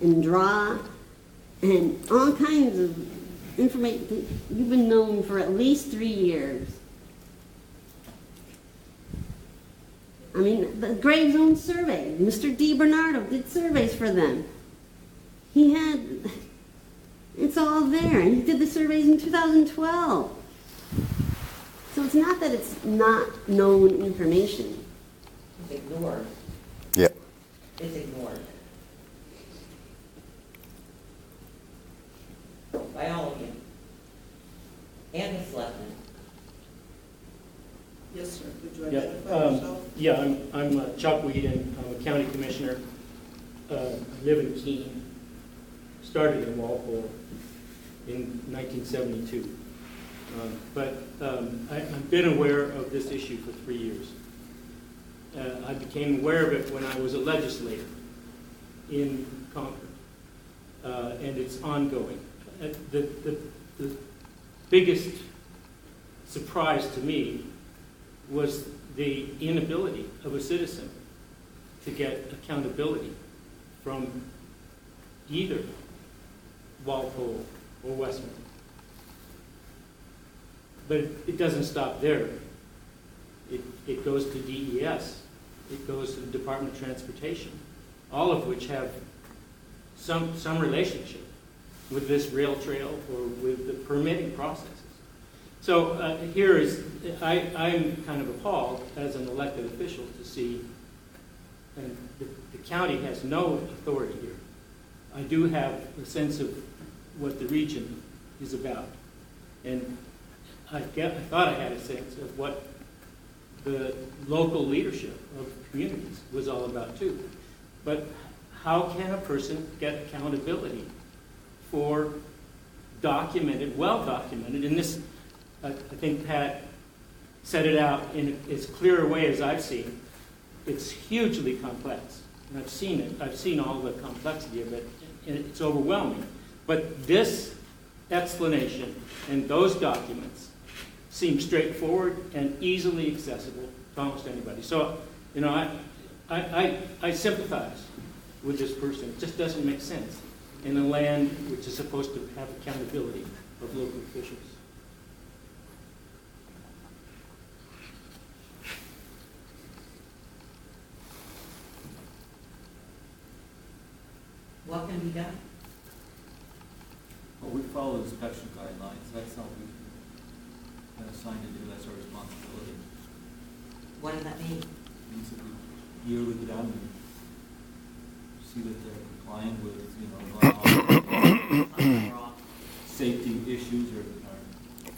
and draw and all kinds of information. You've been known for at least 3 years. I mean, the Grave Zone survey, Mr. DiBernardo did surveys for them. He had, it's all there, and he did the surveys in 2012. So it's not that it's not known information. It's ignored. Yep. It's ignored. By all of you. And the selectmen. Yes, sir. Could you Yeah, identify yourself? yeah, I'm Chuck Weed, and I'm a county commissioner. I live in Keene. Started in Walpole in 1972. But I've been aware of this issue for 3 years. I became aware of it when I was a legislator in Concord, and it's ongoing. The biggest surprise to me was the inability of a citizen to get accountability from either Walpole or Westmont. But it doesn't stop there. It goes to DES. It goes to the Department of Transportation, all of which have some relationship with this rail trail or with the permitting processes. So I'm kind of appalled as an elected official to see, and the county has no authority here. I do have a sense of what the region is about, and I thought I had a sense of what the local leadership of communities was all about too. But how can a person get accountability for documented, well-documented, and this, I think Pat set it out in as clear a way as I've seen. It's hugely complex, and I've seen it. I've seen all the complexity of it, and it's overwhelming. But this explanation and those documents seem straightforward and easily accessible to almost anybody. So, you know, I sympathize with this person. It just doesn't make sense in a land which is supposed to have accountability of local officials. What can be done? Well, we follow the inspection guidelines. That's not what we have assigned to do. That's our responsibility. What does that mean? It means that we yearly go down and see that they're complying with, safety issues or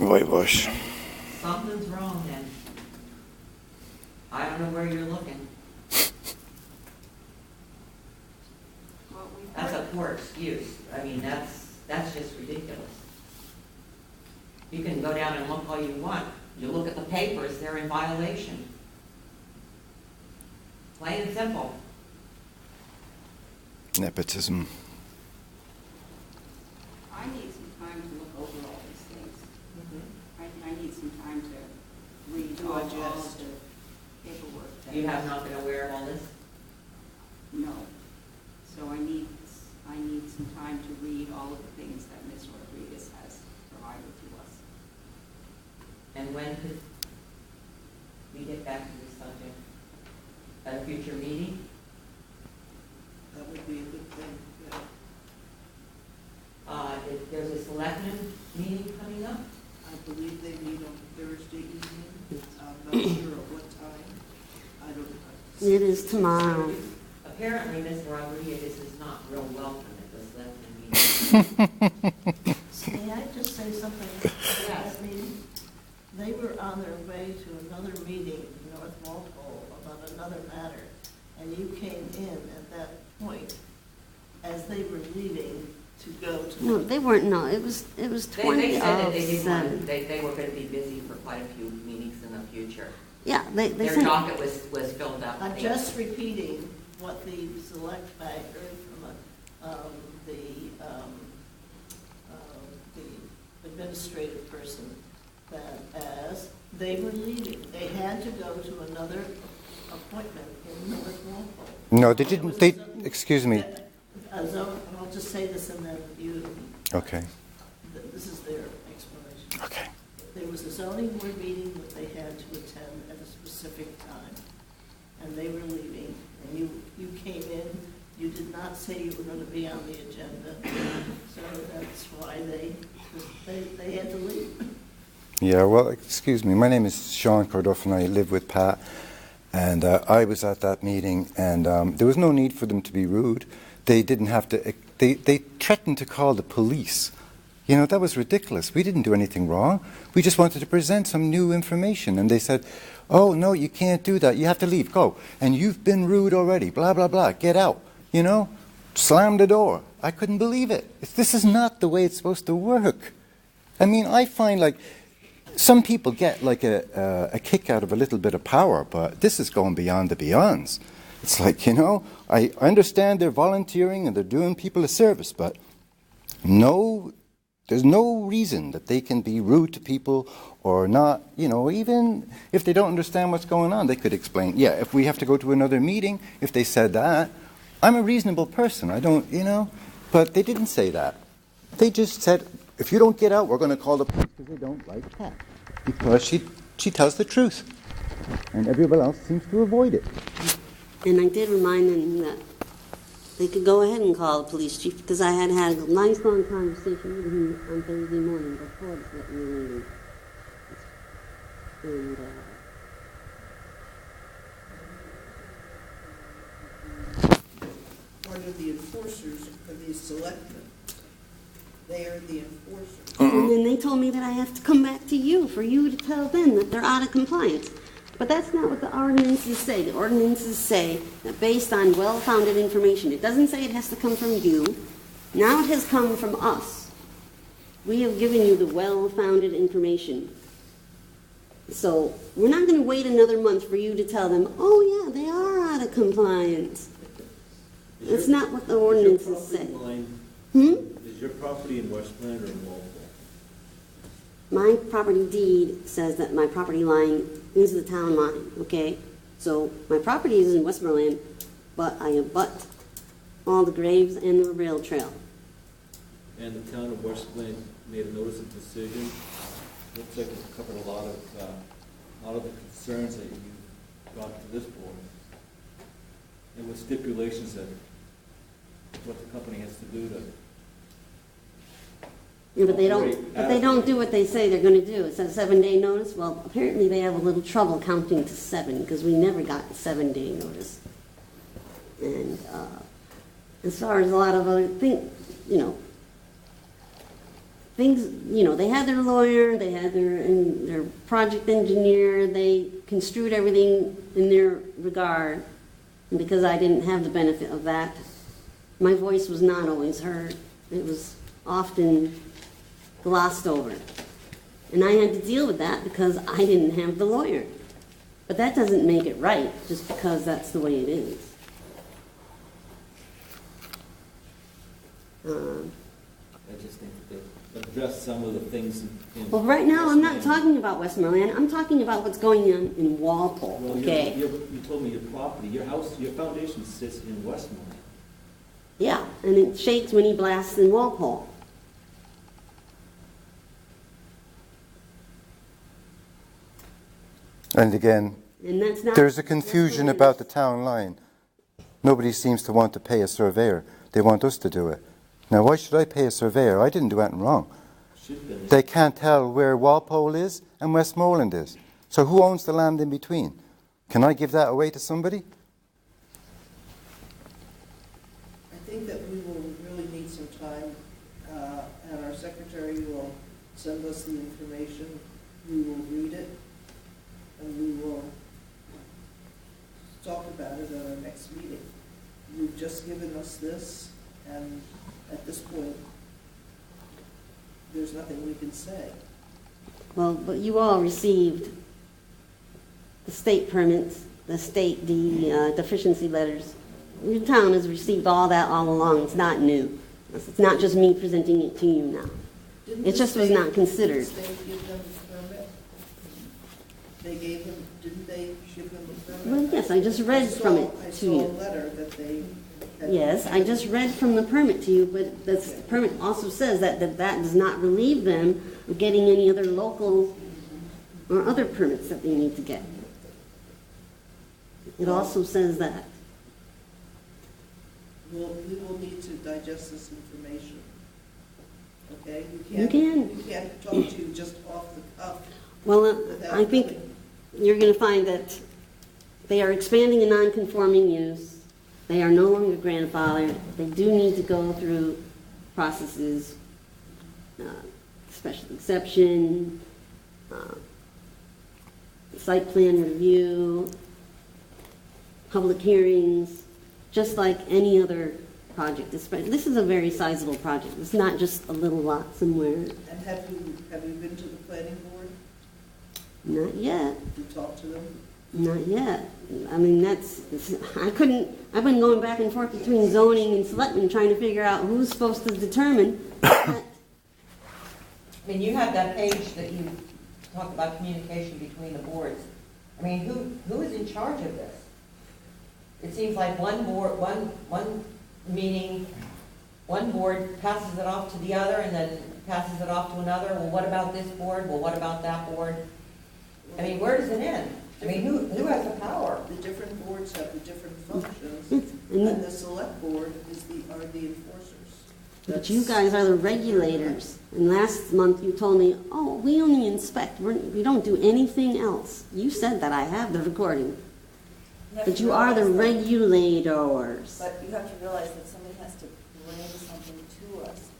Whitewash. Something's wrong then. I don't know where you're looking. That's a poor excuse. I mean, that's just ridiculous. You can go down and look all you want. You look at the papers, they're in violation. Plain and simple. Nepotism. I need some time to look over all these things. I need some time to read all of the paperwork. You have not been aware of all this? No. So I need some time to read all of the things that Ms. Rodriguez has provided to us. And when could we get back to this subject? At a future meeting? That would be a good thing, yeah. If there's a selectmen meeting coming up? I believe they meet on Thursday evening. I'm not sure at what time. I don't know. It is tomorrow. Apparently, Mr. Rodriguez is not real welcome at the selectmen meeting. May I just say something? Yes. I mean, they were on their way to another meeting in North Walpole about another matter, and you came in at that point as they were leaving to go to. No, they weren't. No, it was They 20 said that of they didn't 7. want, they were going to be busy for quite a few meetings in the future. Yeah, they Their said. docket was filled up. I'm just repeating what the select bank heard from the administrative person, that as they were leaving, they had to go to another appointment in North Walpole. No, they didn't. They, excuse me. I'll just say this and then you, Okay. this is their explanation. Okay. There was a zoning board meeting that they had to attend at a specific time, and they were leaving, and you came in, you did not say you were going to be on the agenda, so that's why they had to leave. Yeah, well, excuse me. My name is Sean Cordoff, and I live with Pat. And I was at that meeting, and there was no need for them to be rude. They didn't have to. They threatened to call the police. You know, that was ridiculous. We didn't do anything wrong. We just wanted to present some new information. And they said, "Oh no, you can't do that. You have to leave. Go. And you've been rude already. Blah blah blah. Get out." You know, slam the door. I couldn't believe it. This is not the way it's supposed to work. I mean, I find like. Some people get like a kick out of a little bit of power, but this is going beyond the beyonds. It's like, you know, I understand they're volunteering and they're doing people a service, but no, there's no reason that they can be rude to people or not, you know, even if they don't understand what's going on, they could explain, yeah, if we have to go to another meeting, if they said that, I'm a reasonable person, I don't, you know, but they didn't say that. They just said, if you don't get out, we're going to call the police because they don't like Pat. Because she tells the truth. And everyone else seems to avoid it. And I did remind them that they could go ahead and call the police chief because I had a nice long conversation with him on Thursday morning before the meeting. And, Part of the enforcers are the selectmen. They are the enforcers. And then they told me that I have to come back to you for you to tell them that they're out of compliance. But that's not what the ordinances say. The ordinances say that based on well-founded information. It doesn't say it has to come from you. Now it has come from us. We have given you the well-founded information. So we're not going to wait another month for you to tell them, oh yeah, they are out of compliance. That's not what the ordinances say. Is your property in Westland or in Walpole? My property deed says that my property line is the town line, okay? So my property is in Westmoreland, but I abut all the graves and the rail trail. And the town of Westland made a notice of decision. Looks like it covered a lot of the concerns that you brought to this board. And with stipulations that what the company has to do to. Yeah, but they don't do what they say they're going to do. It says 7-day notice. Well, apparently they have a little trouble counting to 7 because we never got a 7-day notice. And as far as a lot of other things, they had their lawyer, they had their project engineer, they construed everything in their regard. And because I didn't have the benefit of that, my voice was not always heard. It was often glossed over. And I had to deal with that because I didn't have the lawyer. But that doesn't make it right, just because that's the way it is. I just think that they address some of the things in Well, right now, I'm not Westmoreland. talking about Westmoreland. I'm talking about what's going on in Walpole, Well, okay? you told me your property, your house, your foundation sits in Westmoreland. Yeah, and it shakes when he blasts in Walpole. And again, And that's not... there's a confusion about the town line. Nobody seems to want to pay a surveyor. They want us to do it. Now, why should I pay a surveyor? I didn't do anything wrong. They can't tell where Walpole is and Westmoreland is. So who owns the land in between? Can I give that away to somebody? I think that we will really need some time, and our secretary will send us the information. We will read it, and we will talk about it at our next meeting. You've just given us this, and at this point, there's nothing we can say. Well, but you all received the state permits, the state deficiency letters. Your town has received all that all along. It's not new. It's not just me presenting it to you now. It just was not considered. Didn't the state give them the permit? They gave them, didn't they give them the permit? Well, yes, I just read from it to I saw a you. letter that they Yes, I just read from the permit to you, but the permit also says that does not relieve them of getting any other local or other permits that they need to get. It also says that. We will need to digest this information. Okay? You can. We can't talk to you just off the cuff. Well, without I think knowing. you're going to find that they are expanding a non-conforming use. They are no longer grandfathered. They do need to go through processes, special exception, site plan review, public hearings, just like any other project. This is a very sizable project. It's not just a little lot somewhere. And have you been to the planning board? Not yet. You talked to them? Not yet. I mean, I've been going back and forth between zoning and selectmen trying to figure out who's supposed to determine. I mean, you have that page that you talk about communication between the boards. I mean, who is in charge of this? It seems like one board passes it off to the other and then passes it off to another. Well, what about this board? Well, what about that board? I mean, where does it end? I mean, who has the power? The different boards have the different functions, and the select board are the enforcers. But you guys are the regulators. And last month you told me, oh, we only inspect. We don't do anything else. You said that. I have the recording. But you are the regulators. But you have to realize that somebody has to bring something to us.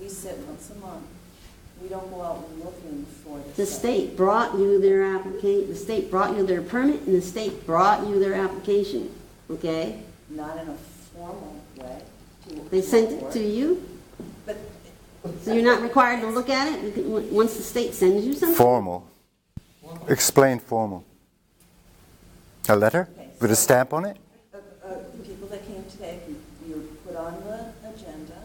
We sit once a month. We don't go out looking for this. The state brought you their application, the state brought you their permit, and the state brought you their application, okay? Not in a formal way. They sent it to you? But So you're not required to look at it once the state sends you something? Formal. Explain formal. A letter Okay, with a stamp on it? the people that came today, you're put on the agenda,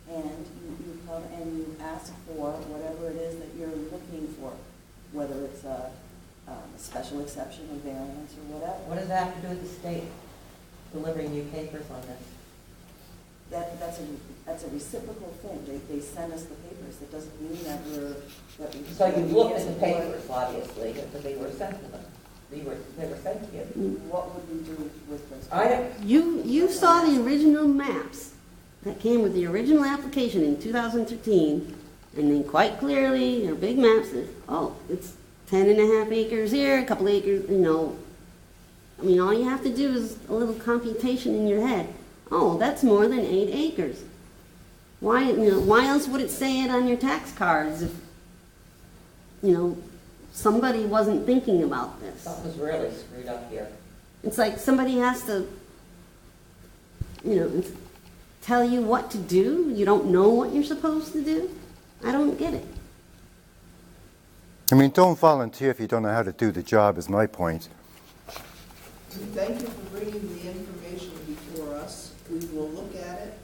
and you come and you ask for whatever it is that you're looking for, whether it's a special exception or variance or whatever. What does that have to do with the state delivering you papers on this? That's a reciprocal thing. They send us the papers. That doesn't mean that we're. So you looked at the papers, obviously, because they were sent to them. They were sent to you. What would we do with those? I don't, You saw the original maps that came with the original application in 2013, and then quite clearly, your big maps, it's 10.5 acres here, a couple acres, I mean, all you have to do is a little computation in your head. Oh, that's more than 8 acres. Why else would it say it on your tax cards if, somebody wasn't thinking about this? something's really screwed up here. It's like somebody has to, tell you what to do. You don't know what you're supposed to do. I don't get it. I mean, don't volunteer if you don't know how to do the job, is my point. Thank you for bringing the information before us. We will look at it,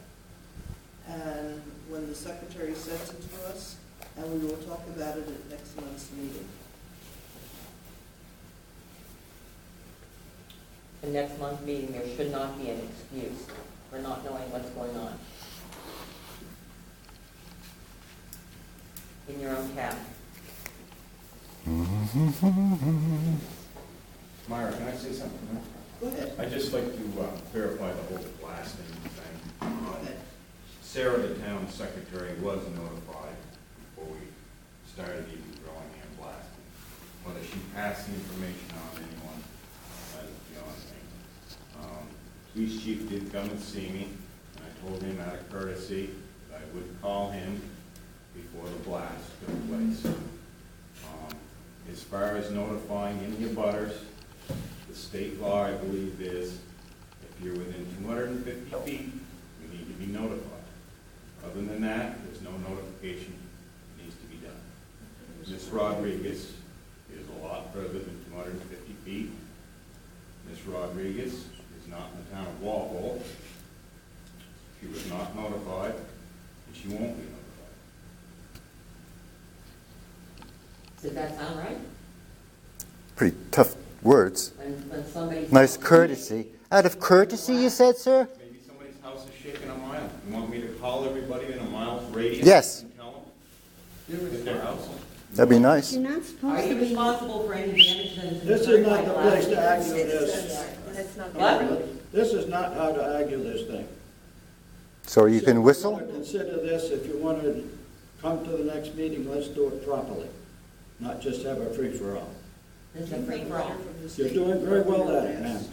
and when the secretary sends it to us, and we will talk about it at next month's meeting. The next month's meeting, there should not be an excuse for not knowing what's going on in your own town. Myra, can I say something? Go ahead. I'd just like to clarify the whole blasting thing. Go ahead. Sarah, the town secretary, was notified before we started even going and blasting. Whether she passed the information on to anyone, that's beyond me. Police chief did come and see me, and I told him out of courtesy that I would call him before the blast took place. As far as notifying any abutters, the state law, I believe, is if you're within 250 feet, you need to be notified. Other than that, there's no notification that needs to be done. Ms. Rodriguez is a lot further than 250 feet. Ms. Rodriguez is not in the town of Walpole. She was not notified, and she won't be notified. Does that sound right? Pretty tough words. When somebody. Nice courtesy. Out of courtesy, you said, sir? Maybe somebody's house is shaking a mile. You want me to call everybody in a mile's radius? Yes. And tell them that their house? That'd be nice. You're not Are supposed to you be. responsible for any damage that has been This is occurred not by the place to glass? argue this. That's not What? This is not how to argue this thing. So you can So whistle? if you want to consider this, if you want to come to the next meeting, let's do it properly, not just have a free-for-all. This is a free-for-all. You're doing very well at it, man.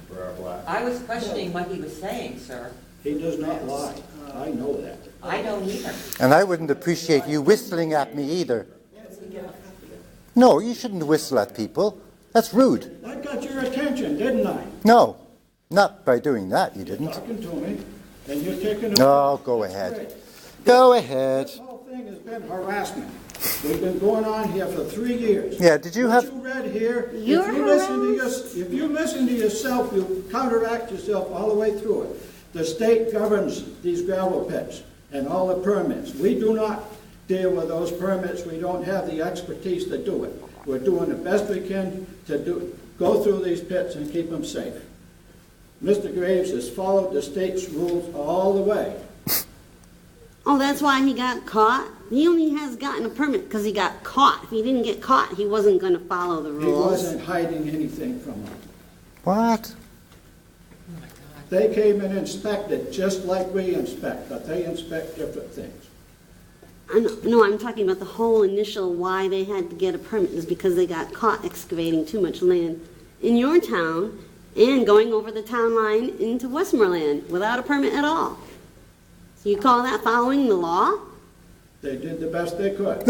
For our black. I was questioning what he was saying, sir. He does not lie. I know that. I don't either. And I wouldn't appreciate you whistling at me either. No, you shouldn't whistle at people. That's rude. I got your attention, didn't I? No, not by doing that, you You're didn't. talking to me, and you're taking... No, go ahead. Go ahead. This whole thing has been harassment. We've been going on here for 3 years. Yeah, did you have... What you read here, You're if you listen to yourself, you counteract yourself all the way through it. The state governs these gravel pits and all the permits. We do not deal with those permits. We don't have the expertise to do it. We're doing the best we can to go through these pits and keep them safe. Mr. Graves has followed the state's rules all the way. Oh, that's why he got caught? He only has gotten a permit because he got caught. If he didn't get caught, he wasn't going to follow the He rules. wasn't hiding anything from them. What? They came and inspected just like we inspect, but they inspect different things. No, I'm talking about the whole initial why they had to get a permit is because they got caught excavating too much land in your town and going over the town line into Westmoreland without a permit at all. So you call that following the law? They did the best they could.